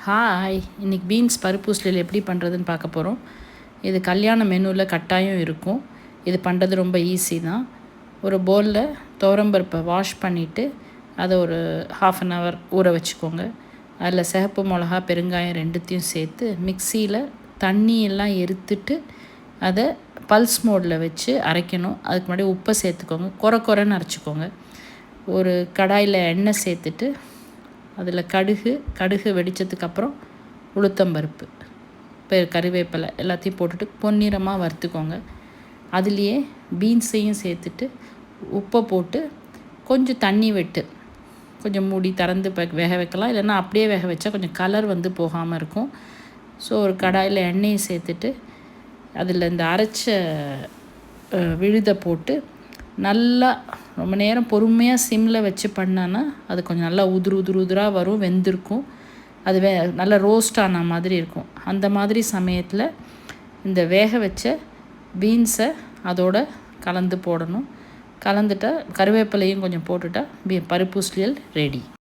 Hi, இன்றைக்கி beans பருப்பூசலில் எப்படி பண்ணுறதுன்னு பார்க்க போகிறோம். இது கல்யாண மெனுவில் கட்டாயம் இருக்கும். இது பண்ணுறது ரொம்ப ஈஸி தான். ஒரு பவுலில் துவரம்பருப்பை வாஷ் பண்ணிவிட்டு அதை ஒரு 1/2 hour ஊற வச்சுக்கோங்க. அதில் சிகப்பு மிளகா, பெருங்காயம் ரெண்டுத்தையும் சேர்த்து மிக்சியில் தண்ணியெல்லாம் எறுத்துட்டு அதை பல்ஸ் மோடில் வச்சு அரைக்கணும். அதுக்கு முன்னாடி உப்பை சேர்த்துக்கோங்க. குறைன்னு அரைச்சிக்கோங்க. ஒரு கடாயில் எண்ணெய் சேர்த்துட்டு அதில் கடுகு வெடித்ததுக்கப்புறம் உளுத்தம்பருப்பு, கறிவேப்பிலை எல்லாத்தையும் போட்டுட்டு பொன்னிறமாக வறுத்துக்கோங்க. அதுலேயே பீன்ஸையும் சேர்த்துட்டு உப்பை போட்டு கொஞ்சம் தண்ணி விட்டு கொஞ்சம் மூடி திறந்து வேக வைக்கலாம். இல்லைன்னா அப்படியே வேக வச்சா கொஞ்சம் கலர் போகாமல் இருக்கும். ஸோ ஒரு கடாயில் எண்ணெயை சேர்த்துட்டு அதில் இந்த அரைச்ச விழுதை போட்டு நல்லா ரொம்ப நேரம் பொறுமையாக சிம்மில் வச்சு பண்ணான்னா அது கொஞ்சம் நல்லா உதுராக வரும், வெந்திருக்கும். அது நல்லா ரோஸ்ட் ஆன மாதிரி இருக்கும். அந்த மாதிரி சமயத்தில் இந்த வேக வச்ச பீன்ஸை அதோட கலந்து போடணும். கலந்துட்டால் கருவேப்பிலையும் கொஞ்சம் போட்டுட்டா பருப்பூசலியல் ரெடி.